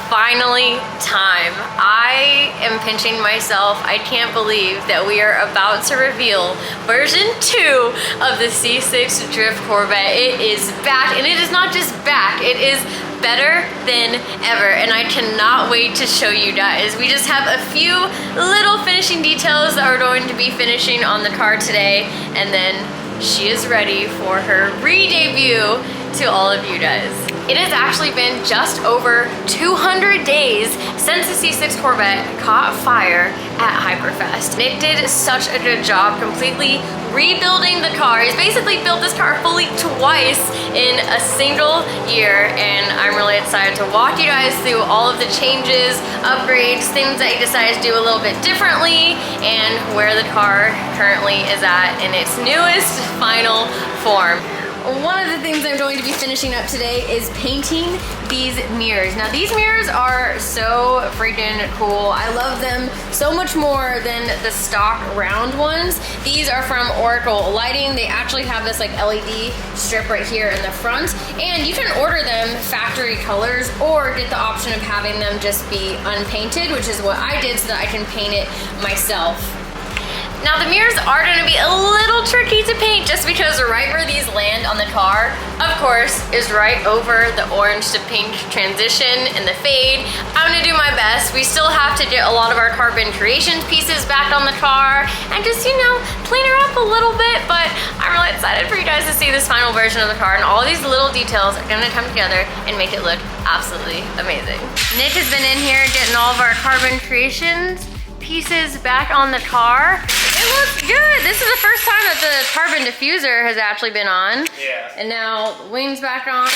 Finally time. I am pinching myself. I can't believe that we are about to reveal version 2 of the C6 Drift Corvette. It is back, and it is not just back, it is better than ever, and I cannot wait to show you guys. We just have a few little finishing details that we're going to be finishing on the car today, and then she is ready for her re-debut to all of you guys. It has actually been just over 200 days since the C6 Corvette caught fire at Hyperfest. Nick did such a good job completely rebuilding the car. He's basically built this car fully twice in a single year, and I'm really excited to walk you guys through all of the changes, upgrades, things that he decided to do a little bit differently, and where the car currently is at in its newest final form. One of the things I'm going to be finishing up today is painting these mirrors. Now these mirrors are so freaking cool. I love them so much more than the stock round ones. These are from Oracle Lighting. They actually have this like LED strip right here in the front, and you can order them factory colors or get the option of having them just be unpainted, which is what I did so that I can paint it myself. Now the mirrors are gonna be a little tricky to paint just because right where these land on the car, of course, is right over the orange to pink transition and the fade. I'm gonna do my best. We still have to get a lot of our Carbon Creations pieces back on the car and just, you know, clean her up a little bit, but I'm really excited for you guys to see this final version of the car, and all these little details are gonna come together and make it look absolutely amazing. Nick has been in here getting all of our Carbon Creations pieces back on the car. It looks good. This is the first time that the carbon diffuser has actually been on. Yeah. And now the wings back on.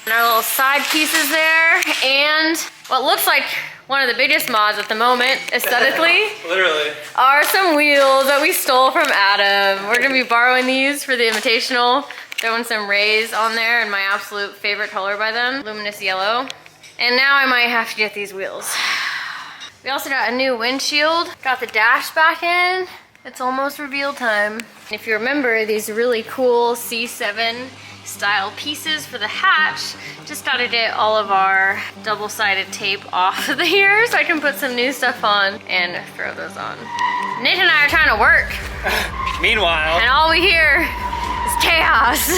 And our little side pieces there. And what looks like one of the biggest mods at the moment, aesthetically, literally, are some wheels that we stole from Adam. We're gonna be borrowing these for the Invitational, throwing some rays on there in my absolute favorite color by them, luminous yellow. And now I might have to get these wheels. We also got a new windshield, got the dash back in. It's almost reveal time. If you remember these really cool C7 style pieces for the hatch. Just gotta get all of our double-sided tape off of here so I can put some new stuff on and throw those on. Nick and I are trying to work. Meanwhile. And all we hear is chaos.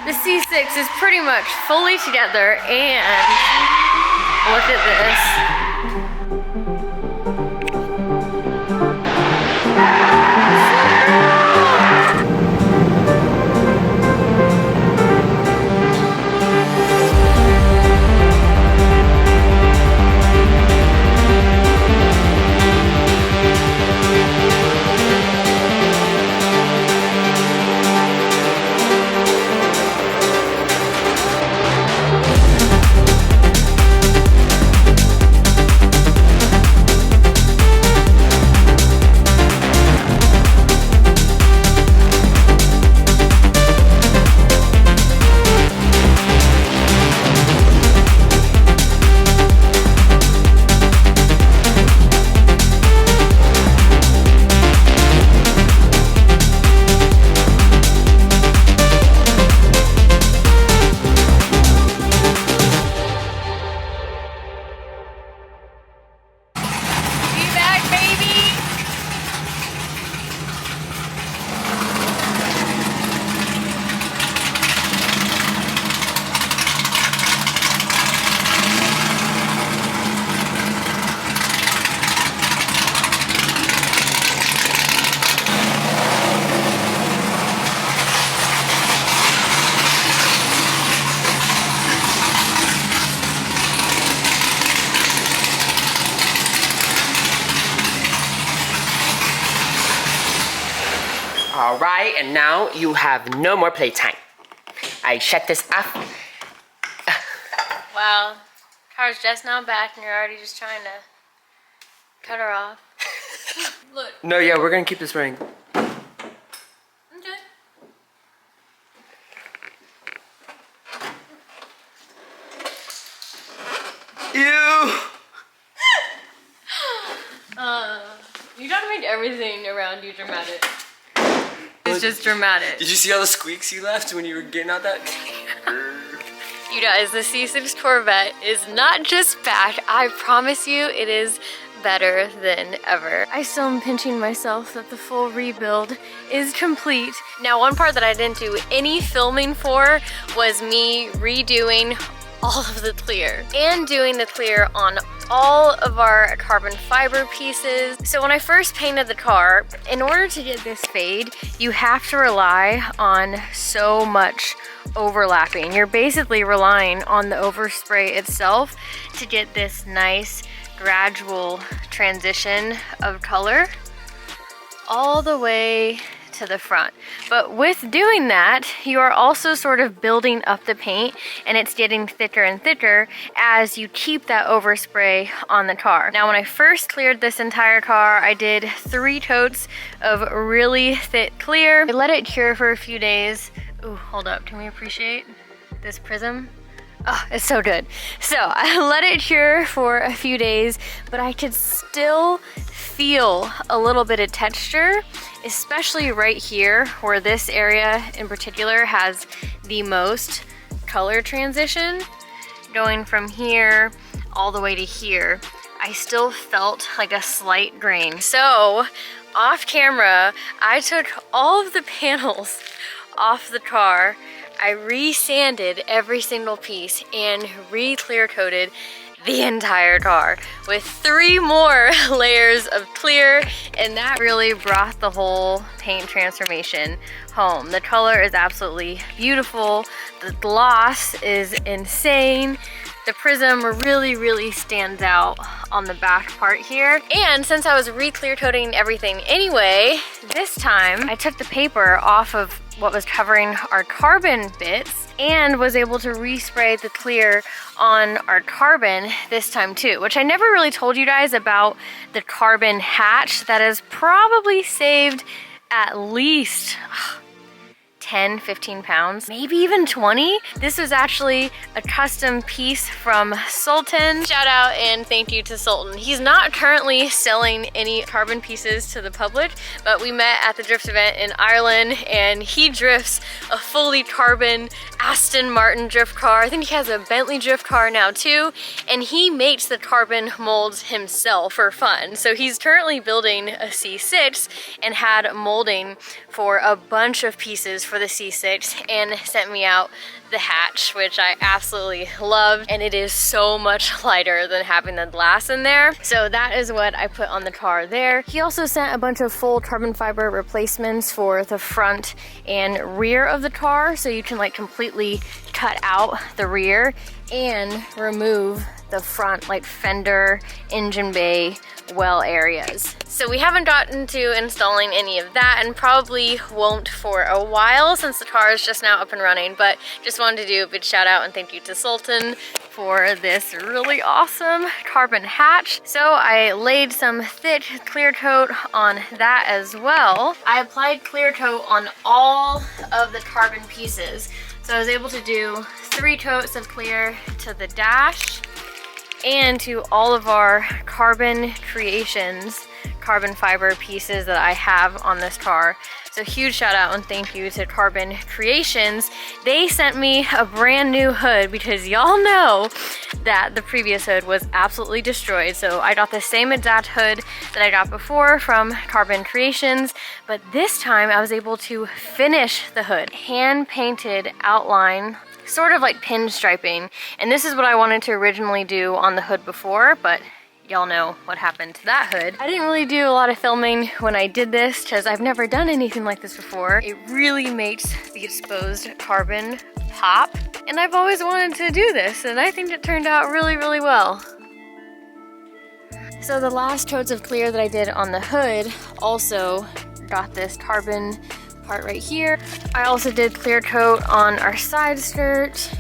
The C6 is pretty much fully together, and look at this. All right, and now you have no more playtime. I shut this off. Wow, car's just now back and you're already just trying to cut her off. Look. No, yeah, we're gonna keep this running. Okay. Ew! You gotta make everything around you dramatic. It's just dramatic. Did you see all the squeaks you left when you were getting out that? You guys, the C6 Corvette is not just back. I promise you it is better than ever. I still am pinching myself that the full rebuild is complete. Now, one part that I didn't do any filming for was me redoing all of the clear and doing the clear on all of our carbon fiber pieces. So when I first painted the car, in order to get this fade, you have to rely on so much overlapping. You're basically relying on the overspray itself to get this nice gradual transition of color all the way to the front. But with doing that, you are also sort of building up the paint, and it's getting thicker and thicker as you keep that overspray on the car. Now, when I first cleared this entire car, I did 3 coats of really thick clear. I let it cure for a few days. Ooh, hold up, can we appreciate this prism? Oh, it's so good. So I let it cure for a few days, but I could still feel a little bit of texture, especially right here where this area in particular has the most color transition. Going from here all the way to here, I still felt like a slight grain. So off camera, I took all of the panels off the car. I re-sanded every single piece and re-clear coated the entire car with 3 more layers of clear, and that really brought the whole paint transformation home. The color is absolutely beautiful. The gloss is insane. The prism really stands out on the back part here. And since I was re-clear coating everything anyway, this time I took the paper off of what was covering our carbon bits and was able to respray the clear on our carbon this time too, which I never really told you guys about the carbon hatch that has probably saved at least 10, 15 pounds, maybe even 20. This was actually a custom piece from Sultan. Shout out and thank you to Sultan. He's not currently selling any carbon pieces to the public, but we met at the drift event in Ireland and he drifts a fully carbon Aston Martin drift car. I think he has a Bentley drift car now too, and he makes the carbon molds himself for fun. So he's currently building a C6 and had molding for a bunch of pieces for the C6 and sent me out the hatch, which I absolutely loved, and it is so much lighter than having the glass in there. So that is what I put on the car there. He also sent a bunch of full carbon fiber replacements for the front and rear of the car, so you can like completely cut out the rear and remove the front like fender, engine bay, well areas. So we haven't gotten to installing any of that and probably won't for a while since the car is just now up and running, but just wanted to do a big shout out and thank you to Sultan for this really awesome carbon hatch. So I laid some thick clear coat on that as well. I applied clear coat on all of the carbon pieces. So I was able to do 3 coats of clear to the dash and to all of our carbon creations, carbon fiber pieces that I have on this car. So huge shout out and thank you to Carbon Creations. They sent me a brand new hood because y'all know that the previous hood was absolutely destroyed. So I got the same exact hood that I got before from Carbon Creations, but this time I was able to finish the hood. Hand painted outline, sort of like pinstriping. And this is what I wanted to originally do on the hood before, but y'all know what happened to that hood. I didn't really do a lot of filming when I did this because I've never done anything like this before. It really makes the exposed carbon pop, and I've always wanted to do this, and I think it turned out really well. So the last coats of clear that I did on the hood also got this carbon part right here. I also did clear coat on our side skirt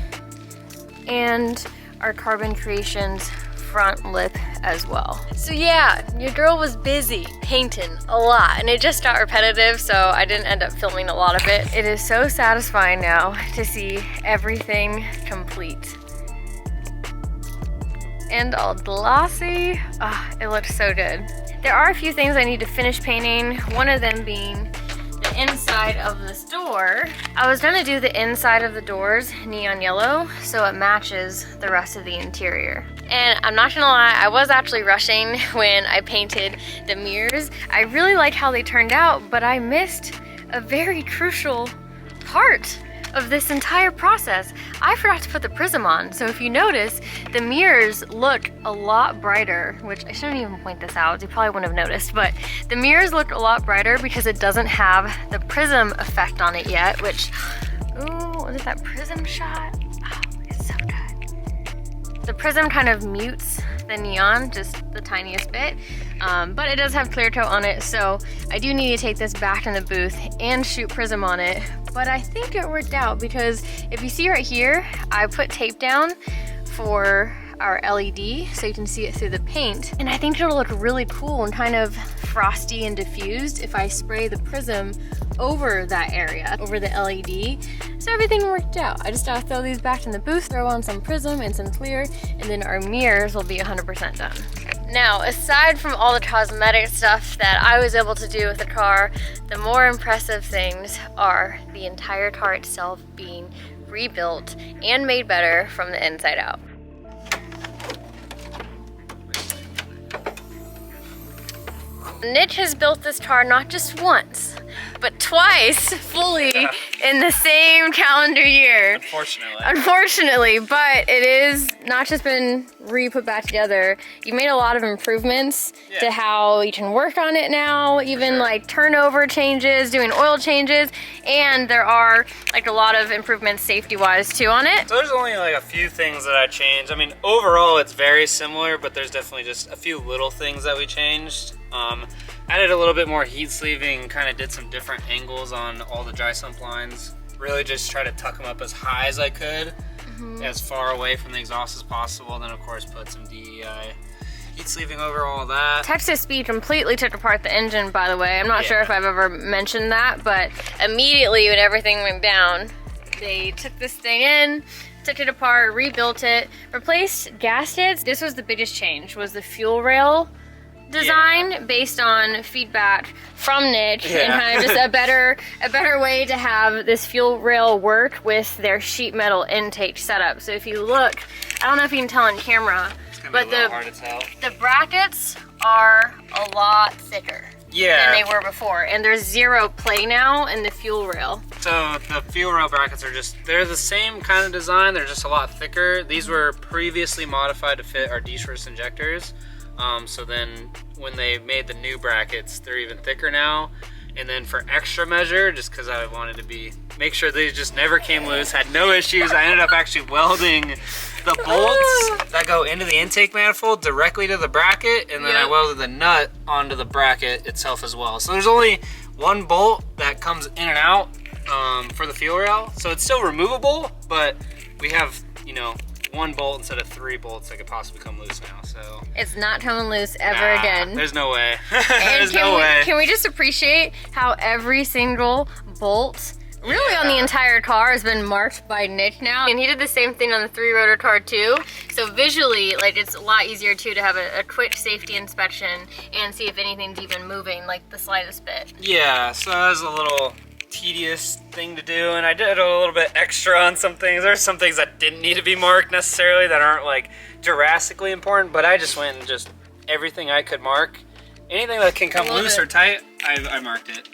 and our Carbon Creations front lip as well. So yeah, your girl was busy painting a lot and it just got repetitive, so I didn't end up filming a lot of it. It is so satisfying now to see everything complete and all glossy. It looks so good. There are a few things I need to finish painting, one of them being the inside of this door. I was gonna do the inside of the doors neon yellow so it matches the rest of the interior. And I'm not gonna lie, I was actually rushing when I painted the mirrors. I really like how they turned out, but I missed a very crucial part of this entire process. I forgot to put the prism on. So if you notice, the mirrors look a lot brighter, which I shouldn't even point this out, you probably wouldn't have noticed, but the mirrors look a lot brighter because it doesn't have the prism effect on it yet, which, ooh, what is that prism shot? Oh, it's so good. The prism kind of mutes the neon just the tiniest bit, but it does have clear coat on it, so I do need to take this back in the booth and shoot prism on it. But I think it worked out because if you see right here, I put tape down for our LED so you can see it through the paint, and I think it'll look really cool and kind of frosty and diffused if I spray the prism over that area, over the LED. So everything worked out. I just gotta throw these back in the booth, throw on some prism and some clear, and then our mirrors will be 100% done. Now, aside from all the cosmetic stuff that I was able to do with the car, the more impressive things are the entire car itself being rebuilt and made better from the inside out. Nick has built this car not just once, but but twice fully in the same calendar year. Unfortunately, but it is not just been re-put back together. You made a lot of improvements to how you can work on it now, even like turnover changes, doing oil changes, and there are like a lot of improvements safety-wise too on it. So there's only like a few things that I changed. I mean, overall it's very similar, but there's definitely just a few little things that we changed. Added a little bit more heat sleeving, kind of did some different angles on all the dry sump lines. Really just try to tuck them up as high as I could, as far away from the exhaust as possible. Then of course put some DEI heat sleeving over all that. Texas Speed completely took apart the engine, by the way. I'm not sure if I've ever mentioned that, but immediately when everything went down, they took this thing in, took it apart, rebuilt it, replaced gaskets. This was the biggest change, was the fuel rail design based on feedback from Nick and kind of just a better way to have this fuel rail work with their sheet metal intake setup. So if you look, I don't know if you can tell on camera, but the brackets are a lot thicker than they were before, and there's zero play now in the fuel rail. So the fuel rail brackets are they're the same kind of design, they're just a lot thicker. These were previously modified to fit our D-Schwartz injectors. So then when they made the new brackets, they're even thicker now. And then for extra measure, just because I wanted to make sure they just never came loose, had no issues, I ended up actually welding the bolts that go into the intake manifold directly to the bracket, and then I welded the nut onto the bracket itself as well. So there's only one bolt that comes in and out for the fuel rail. So it's still removable, but we have, you know, one bolt instead of 3 bolts that could possibly come loose now. So it's not coming loose ever again. There's no way. There's no way. Can we just appreciate how every single bolt really on the entire car has been marked by Nick now? And he did the same thing on the 3-rotor car too. So visually, like, it's a lot easier too to have a quick safety inspection and see if anything's even moving, like the slightest bit. Yeah, so that was a little tedious thing to do, and I did a little bit extra on some things. There's some things that didn't need to be marked necessarily, that aren't like drastically important, but I just went and just everything I could mark. Anything that can come loose or tight, I marked it.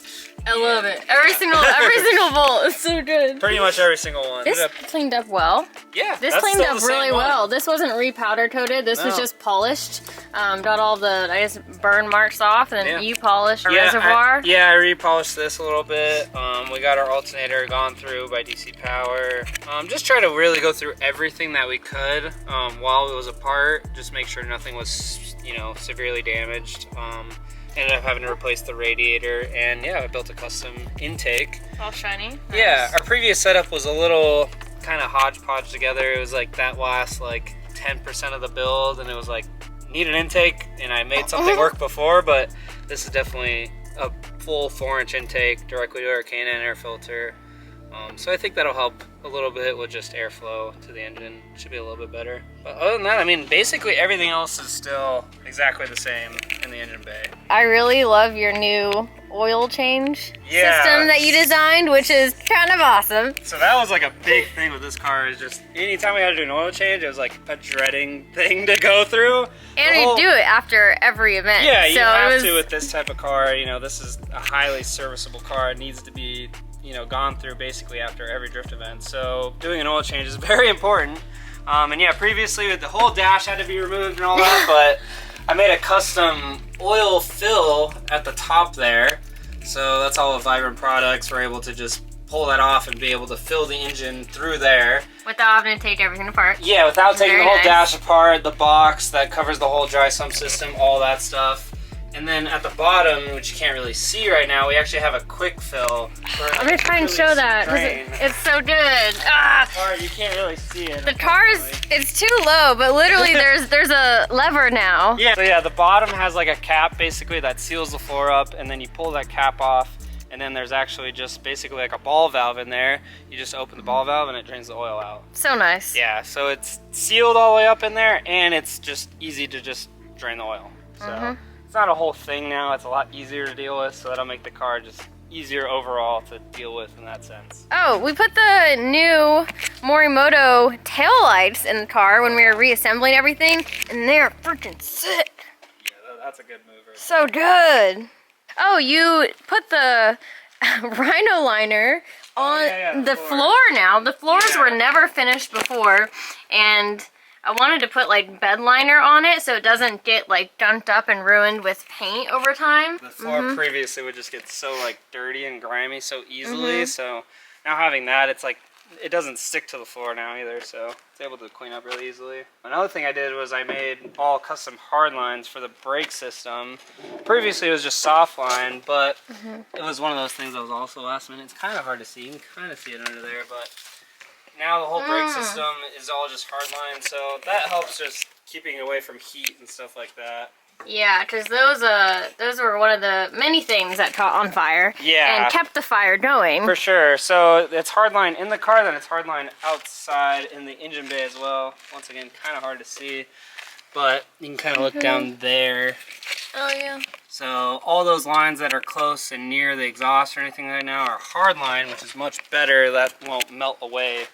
I love it. Every single bolt is so good. Pretty much every single one. This cleaned up well. Yeah, this cleaned up really well. This wasn't repowder coated. This was just polished. Got all the, I guess, burn marks off, and then you polished our reservoir. I repolished this a little bit. We got our alternator gone through by DC Power. Just try to really go through everything that we could while it was apart. Just make sure nothing was, you know, severely damaged. Ended up having to replace the radiator, and I built a custom intake. All shiny. Nice. Yeah, our previous setup was a little kind of hodgepodge together. It was like that last like 10% of the build, and it was like, need an intake, and I made something work before, but this is definitely a full 4-inch intake directly to our K&N air filter. So I think that'll help a little bit with just airflow to the engine. Should be a little bit better. But other than that, I mean, basically everything else is still exactly the same in the engine bay. I really love your new oil change system that you designed, which is kind of awesome. So that was like a big thing with this car, is just anytime we had to do an oil change, it was like a dreading thing to go through. And you do it after every event. Yeah, you have to with this type of car. You know, this is a highly serviceable car. It needs to be, you know, gone through basically after every drift event. So doing an oil change is very important. And yeah, previously the whole dash had to be removed and all that, but I made a custom oil fill at the top there. So that's all the Vibrant products. We're able to just pull that off and be able to fill the engine through there. Without having to take everything apart. Yeah, without taking the whole dash apart, the box that covers the whole dry sump system, all that stuff. And then at the bottom, which you can't really see right now, we actually have a quick fill. I'm gonna try and show that, because it's so good. You can't really see it. The car it's too low, but literally there's a lever now. Yeah, so yeah, the bottom has like a cap basically that seals the floor up, and then you pull that cap off, and then there's actually just basically like a ball valve in there. You just open the ball valve and it drains the oil out. So nice. Yeah, so it's sealed all the way up in there, and it's just easy to just drain the oil. So. It's not a whole thing now, it's a lot easier to deal with, so that'll make the car just easier overall to deal with in that sense. Oh, we put the new Morimoto taillights in the car when we were reassembling everything, and they're freaking sick. Yeah, that's a good mover. So good. Oh, you put the rhino liner on the floor. floor now. The floors were never finished before, and I wanted to put like bed liner on it so it doesn't get like gunked up and ruined with paint over time. The floor previously would just get so like dirty and grimy so easily, so now having that, it's like it doesn't stick to the floor now either, so it's able to clean up really easily. Another thing I did was I made all custom hard lines for the brake system. Previously it was just soft line, but it was one of those things that was also last minute. It's kind of hard to see. You can kind of see it under there, but now the whole brake system is all just hard line, so that helps just keeping away from heat and stuff like that. Yeah, because those were one of the many things that caught on fire. Yeah. And kept the fire going. For sure. So it's hardline in the car, then it's hardline outside in the engine bay as well. Once again, kind of hard to see, but you can kind of look down there. Oh yeah. So all those lines that are close and near the exhaust or anything right now are hardline, which is much better. That won't melt away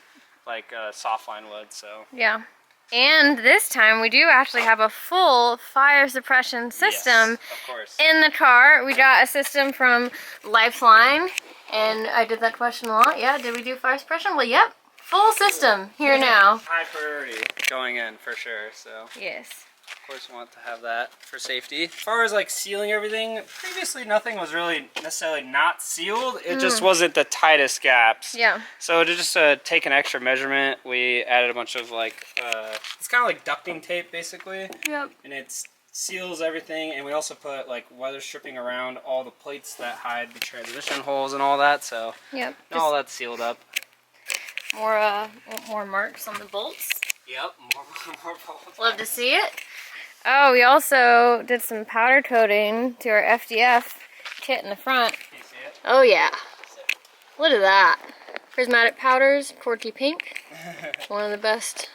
like soft line would. So Yeah. And this time we do actually have a full fire suppression system of course. in the car. We got a system from Lifeline, and I did that question a lot. Yeah, did we do fire suppression? Well, yep, full system here now. High priority going in for sure. So Yes. of course, we want to have that for safety. As far as like sealing everything, previously nothing was really necessarily not sealed. It just wasn't the tightest gaps. Yeah. So to just take an extra measurement, we added a bunch of like, it's kind of like ducting tape basically. Yep. And it seals everything. And we also put like weather stripping around all the plates that hide the transmission holes and all that. So Yep. now all that's sealed up. More marks on the bolts. Yep, more bolts. Love to see it. Oh, we also did some powder coating to our FDF kit in the front. Can you see it? Oh yeah. Look at that. Prismatic powders, Corky pink. One of the best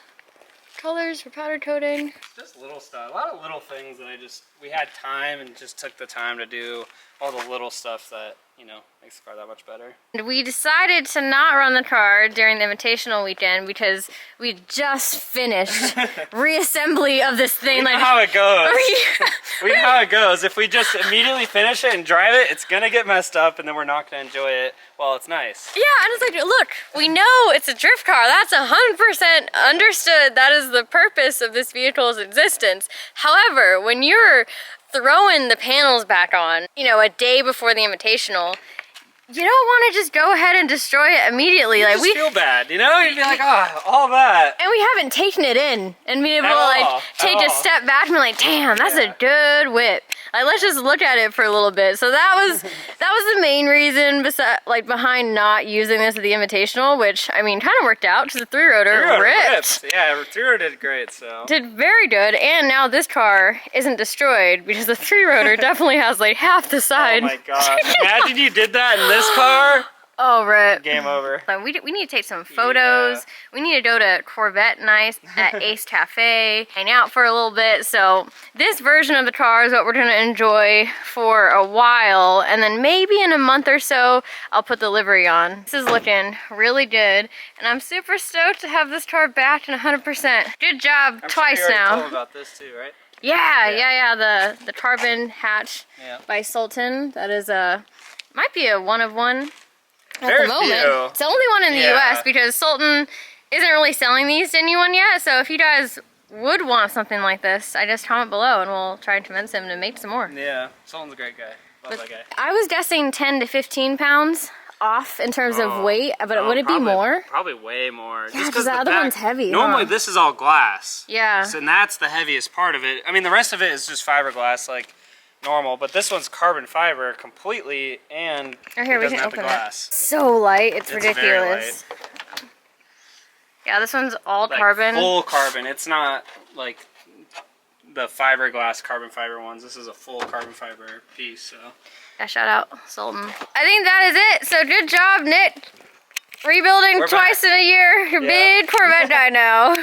colors for powder coating. Just little stuff. A lot of little things that we had time and just took the time to do all the little stuff that, you know, makes the car that much better. And we decided to not run the car during the Invitational weekend because we just finished reassembly of this thing. We know how it goes. We know how it goes. If we just immediately finish it and drive it, it's gonna get messed up and then we're not gonna enjoy it while it's nice. Yeah, and it's like, look, we know it's a drift car. That's 100% understood. That is the purpose of this vehicle's existence. However, when you're throwing the panels back on, you know, a day before the Invitational, you don't want to just go ahead and destroy it immediately. You like just feel bad, you know? You'd be like, oh, all that. And we haven't taken it in and been able to At like all. take a step back and be like, damn, that's a good whip. Like, let's just look at it for a little bit. So that was the main reason behind not using this at the Invitational, which I mean kind of worked out because the three-rotor ripped. Yeah, three-rotor did great, so. Did very good, and now this car isn't destroyed because the three-rotor definitely has like half the side. Oh my gosh. Imagine you did that in this car. Oh, right. Game over. We need to take some photos. Yeah. We need to go to Corvette Nice at Ace Cafe, hang out for a little bit. So this version of the car is what we're going to enjoy for a while. And then maybe in a month or so, I'll put the livery on. This is looking really good. And I'm super stoked to have this car back in 100%. Good job twice sure you now. already told about this too, right? Yeah. The carbon hatch Yeah. by Sultan. That is might be a one of one. At Very the moment. few. It's the only one in the Yeah. US because Sultan isn't really selling these to anyone yet. So if you guys would want something like this, I just comment below and we'll try and convince him to make some more. Yeah, Sultan's a great guy. Love that guy. I was guessing 10 to 15 pounds off in terms of weight, but would it be more? Probably way more. Yeah, because the other one's heavy. Normally huh? this is all glass. Yeah. So, and that's the heaviest part of it. I mean, the rest of it is just fiberglass, like normal, but this one's carbon fiber completely, and Here, it we doesn't can have the open glass. it. So light, it's Very ridiculous. Yeah, this one's all Like, carbon. full carbon. It's not like the fiberglass carbon fiber ones. This is a full carbon fiber piece, so. Yeah, shout out Sultan. I think that is it. So good job, Nick. Rebuilding We're twice in a year. Your big Corvette guy now.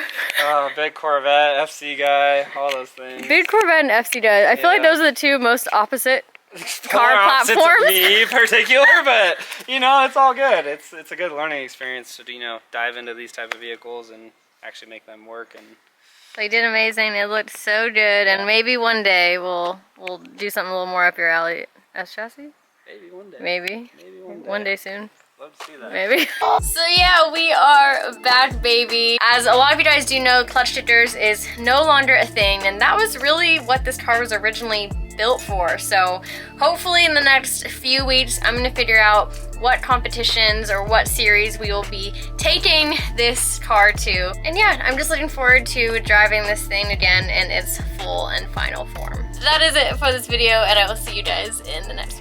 Big Corvette, FC guy, all those things. Big Corvette and FC guy. I feel like those are the two most opposite car platforms. Me in particular, but you know, it's all good. It's a good learning experience to, you know, dive into these type of vehicles and actually make them work. And They did amazing. It looked so good, and maybe one day we'll do something a little more up your alley. S chassis? Maybe one day. Maybe. Maybe one day. One day soon. Love to see that. Maybe. So yeah, we are back, baby. As a lot of you guys do know, clutch shifters is no longer a thing, and that was really what this car was originally built for. So hopefully in the next few weeks, I'm gonna figure out what competitions or what series we will be taking this car to. And yeah, I'm just looking forward to driving this thing again in its full and final form. So that is it for this video, and I will see you guys in the next one.